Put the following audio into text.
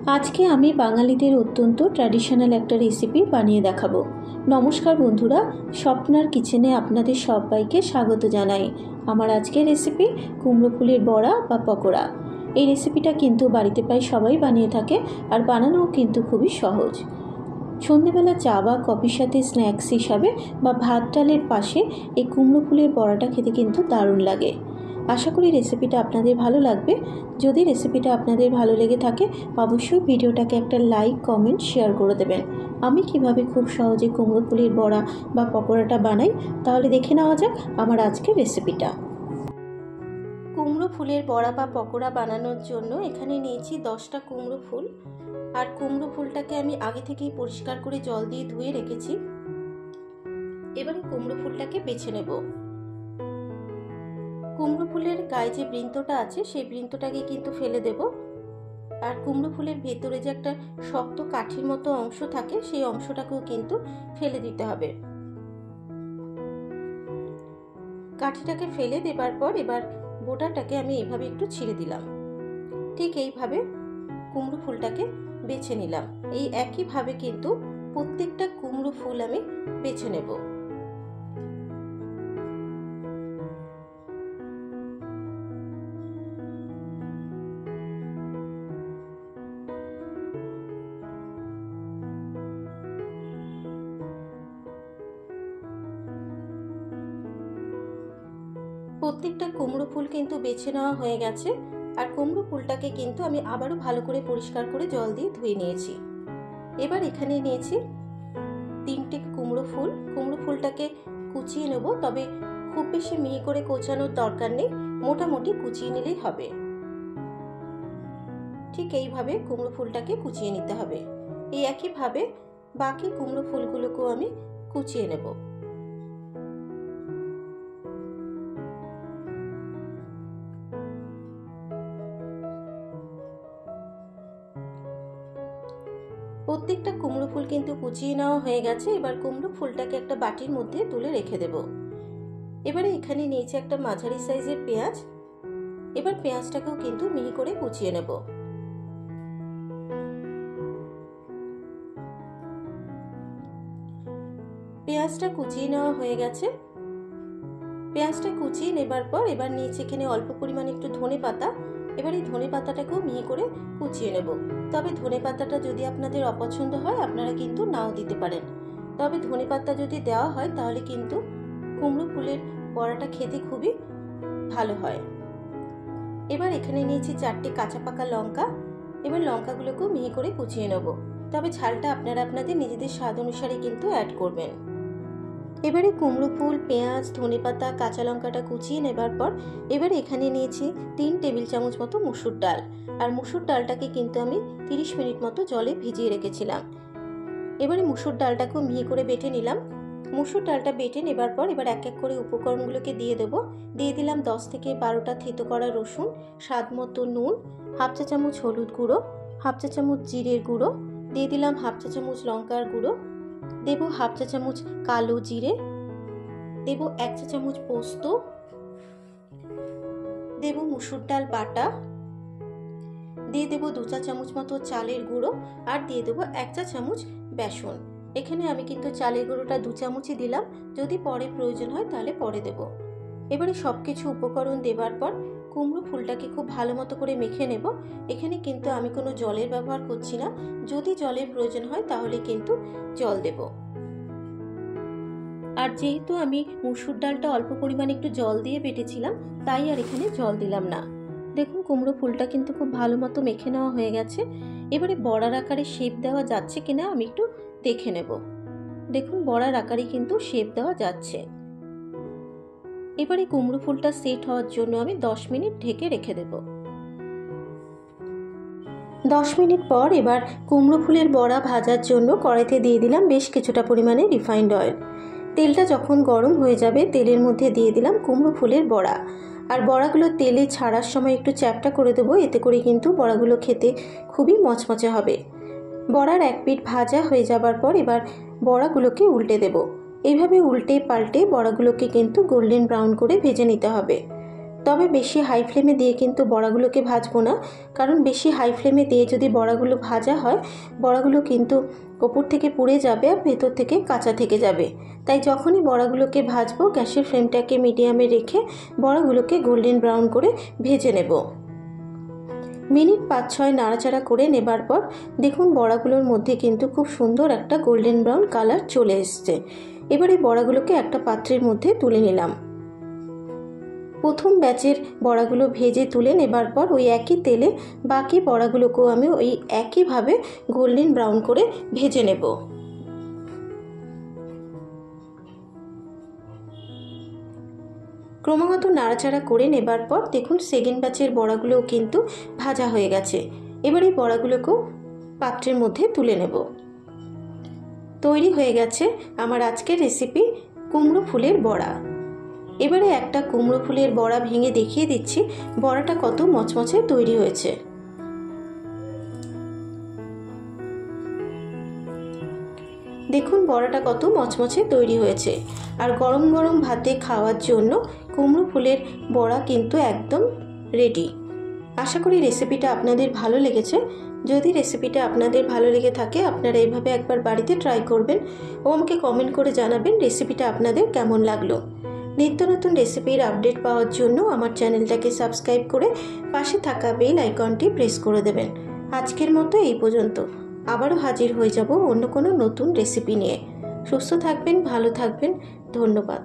আজকে আমি বাঙালিদের অত্যন্ত ট্র্যাডিশনাল একটা রেসিপি বানিয়ে দেখাবো। নমস্কার বন্ধুরা, স্বপ্নার কিচেনে আপনাদের সবাইকে স্বাগত জানাই। আমার আজকের রেসিপি কুমড়ো ফুলের বড়া বা পকোড়া। এই রেসিপিটা কিন্তু বাড়িতে প্রায় সবাই বানিয়ে থাকে আর বানানোও কিন্তু খুবই সহজ। সন্ধেবেলা চা বা কফির সাথে স্ন্যাক্স হিসাবে বা ভাত ডালের পাশে এই কুমড়ো ফুলের বড়াটা খেতে কিন্তু দারুণ লাগে। আশা করি রেসিপিটা আপনাদের ভালো লাগবে। যদি রেসিপিটা আপনাদের ভালো লেগে থাকে অবশ্যই ভিডিওটাকে একটা লাইক, কমেন্ট, শেয়ার করে দেবেন। আমি কিভাবে খুব সহজে কুমড়ো ফুলের বড়া বা পকোড়াটা বানাই তাহলে দেখে নেওয়া যাক আমার আজকের রেসিপিটা। কুমড়ো ফুলের বড়া বা পকোড়া বানানোর জন্য এখানে নিয়েছি 10টা কুমড়ো ফুল। আর কুমড়ো ফুলটাকে আমি আগে থেকেই পরিষ্কার করে জল দিয়ে ধুয়ে রেখেছি। এবারে কুমড়ো ফুলটাকে বেছে নেব। কুমড়ো ফুলের গায়ে যে বৃন্তটা আছে সেই বৃন্তটাকে কিন্তু ফেলে দেব। আর কুমড়ো ফুলের ভেতরে যে একটা শক্ত কাঠির মতো অংশ থাকে সেই অংশটাকেও কিন্তু ফেলে দিতে হবে। কাঠিটাকে ফেলে দেবার পর এবার বোটাটাকে আমি এইভাবে একটু ছিঁড়ে দিলাম। ঠিক এইভাবে কুমড়ো ফুলটাকে বেছে নিলাম। এই একইভাবে কিন্তু প্রত্যেকটা কুমড়ো ফুল আমি বেছে নেব। প্রত্যেকটা কুমড়ো ফুল কিন্তু বেছে নেওয়া হয়ে গেছে। আর কুমড়ো ফুলটাকে কিন্তু আমি আবারও ভালো করে পরিষ্কার করে জল দিয়ে ধুয়ে নিয়েছি। এবার এখানে নিয়েছি 3টে কুমড়ো ফুল। কুমড়ো ফুলটাকে কুচিয়ে নেব, তবে খুব বেশি মিহি করে কোচানোর দরকার নেই, মোটামুটি কুচিয়ে নিলেই হবে। ঠিক এইভাবে কুমড়ো ফুলটাকে কুচিয়ে নিতে হবে। এই একইভাবে বাকি কুমড়ো ফুলগুলোকেও আমি কুচিয়ে নেব। প্রত্যেকটা কুমড়ো ফুল কিন্তু কুচিয়ে নেওয়া হয়ে গেছে। এবার কুমড়ো ফুলটাকে একটা বাটির মধ্যে তুলে রেখে দেব। এবারে এখানে নিয়েছি একটা মাঝারি সাইজের পেঁয়াজ। এবার পেঁয়াজটাকেও কিন্তু মিহি করে কুচিয়ে নেব। পেঁয়াজটা কুচিয়ে নেওয়া হয়ে গেছে। পেঁয়াজটা কুচিয়ে নেবার পর এবার নিয়েছি এখানে অল্প পরিমাণে একটু ধনেপাতা। এবার এই ধনেপাতাটাকেও মিহি করে কুচিয়ে নেব। তবে ধনেপাতাটা যদি আপনাদের অপছন্দ হয় আপনারা কিন্তু নাও দিতে পারেন। তবে ধনেপাতা যদি দেওয়া হয় তাহলে কিন্তু কুমড়ো ফুলের বড়াটা খেতে খুবই ভালো হয়। এবার এখানে নিয়েছি 4টে কাঁচা পাকা লঙ্কা। এবার লঙ্কাগুলোকেও মিহি করে কুচিয়ে নেব। তবে ঝালটা আপনারা আপনাদের নিজেদের স্বাদ অনুসারে কিন্তু অ্যাড করবেন। এবারে কুমড়ো ফুল, পেঁয়াজ, ধনেপাতা, কাঁচা লঙ্কাটা কুচিয়ে নেবার পর এবারে এখানে নিয়েছি 3 টেবিল চামচ মতো মুসুর ডাল। আর মুসুর ডালটাকে কিন্তু আমি 30 মিনিট মতো জলে ভিজিয়ে রেখেছিলাম। এবারে মুসুর ডালটাকেও মিহি করে বেটে নিলাম। মুসুর ডালটা বেটে নেবার পর এবার এক এক করে উপকরণগুলোকে দিয়ে দেব। দিয়ে দিলাম 10 থেকে 12টা থেতো করা রসুন, স্বাদ মতো নুন, হাফ চা চামচ হলুদ গুঁড়ো, হাফ চা চামচ জিরের গুঁড়ো, দিয়ে দিলাম হাফ চা চামচ লঙ্কার গুঁড়ো, দেব হাফ চা চামচ কালো জিরে, দেব 1 চা চামচ পোস্ত, দেব মুসুর ডাল বাটা, দিয়ে দেব 2 চা চামচ মতো চালের গুঁড়ো, আর দিয়ে দেব 1 চা চামচ বেসন। এখানে আমি কিন্তু চালের গুঁড়োটা 2 চামচই দিলাম, যদি পরে প্রয়োজন হয় তাহলে পরে দেব। এবারে সবকিছু উপকরণ দেবার পর কুমড়ো ফুলটাকে খুব ভালো মতো করে মেখে নেব। এখানে কিন্তু আমি কোনো জলের ব্যবহার করছি না, যদি জলের প্রয়োজন হয় তাহলে কিন্তু জল দেব। আর যেহেতু আমি মুসুর ডালটা অল্প পরিমাণে একটু জল দিয়ে বেটেছিলাম তাই আর এখানে জল দিলাম না। দেখুন কুমড়ো ফুলটা কিন্তু খুব ভালো মতো মেখে নেওয়া হয়ে গেছে। এবারে বড়ার আকারে শেপ দেওয়া যাচ্ছে কিনা আমি একটু দেখে নেব। দেখুন বড়ার আকারে কিন্তু শেপ দেওয়া যাচ্ছে। এবারে কুমড়ো ফুলটা সেট হওয়ার জন্য আমি 10 মিনিট ঢেকে রেখে দেব। 10 মিনিট পর এবার কুমড়ো ফুলের বড়া ভাজার জন্য কড়াইতে দিয়ে দিলাম বেশ কিছুটা পরিমাণে রিফাইন্ড অয়েল। তেলটা যখন গরম হয়ে যাবে তেলের মধ্যে দিয়ে দিলাম কুমড়ো ফুলের বড়া। আর বড়াগুলো তেলে ছাড়ার সময় একটু চ্যাপটা করে দেবো, এতে করে কিন্তু বড়াগুলো খেতে খুবই মচমচে হবে। বড়ার এক পিঠ ভাজা হয়ে যাবার পর এবার বড়াগুলোকে উল্টে দেব। এইভাবে উল্টে পাল্টে বড়াগুলোকে কিন্তু গোল্ডেন ব্রাউন করে ভেজে নিতে হবে। তবে বেশি হাই ফ্লেমে দিয়ে কিন্তু বড়াগুলোকে ভাজবো না, কারণ বেশি হাই ফ্লেমে দিয়ে যদি বড়াগুলো ভাজা হয় বড়াগুলো কিন্তু ওপর থেকে পুড়ে যাবে আর ভেতর থেকে কাঁচা থেকে যাবে। তাই যখনই বড়াগুলোকে ভাজবো গ্যাসের ফ্লেমটাকে মিডিয়ামে রেখে বড়াগুলোকে গোল্ডেন ব্রাউন করে ভেজে নেব। মিনিট 5-6 নাড়াচাড়া করে নেবার পর দেখুন বড়াগুলোর মধ্যে কিন্তু খুব সুন্দর একটা গোল্ডেন ব্রাউন কালার চলে এসছে। এবার এই বড়াগুলোকে একটা পাত্রের মধ্যে তুলে নিলাম। প্রথম ব্যাচের বড়াগুলো ভেজে তুলে নেবার পর ওই একই তেলে বাকি বড়াগুলোকেও আমি ওই একইভাবে গোল্ডেন ব্রাউন করে ভেজে নেব। ক্রমাগত নাড়াচাড়া করে নেবার পর দেখুন সেকেন্ড ব্যাচের বড়াগুলোও কিন্তু ভাজা হয়ে গেছে। এবার এই বড়াগুলোকেও পাত্রের মধ্যে তুলে নেব। তৈরি হয়ে গেছে আমার আজকের রেসিপি কুমড়ো ফুলের বড়া। এবারে একটা কুমড়ো ফুলের বড়া ভেঙে দেখিয়ে দিচ্ছি বড়াটা কত মচমচে তৈরি হয়েছে। দেখুন বড়াটা কত মচমচে তৈরি হয়েছে। আর গরম গরম ভাতে খাওয়ার জন্য কুমড়ো ফুলের বড়া কিন্তু একদম রেডি। আশা করি রেসিপিটা আপনাদের ভালো লেগেছে। যদি রেসিপিটা আপনাদের ভালো লেগে থাকে আপনারা এইভাবে একবার বাড়িতে ট্রাই করবেন ও আমাকে কমেন্ট করে জানাবেন রেসিপিটা আপনাদের কেমন লাগলো। নিত্য নতুন রেসিপির আপডেট পাওয়ার জন্য আমার চ্যানেলটাকে সাবস্ক্রাইব করে পাশে থাকা বেল আইকনটি প্রেস করে দেবেন। আজকের মতো এই পর্যন্ত। আবারও হাজির হয়ে যাব অন্য কোনো নতুন রেসিপি নিয়ে। সুস্থ থাকবেন, ভালো থাকবেন। ধন্যবাদ।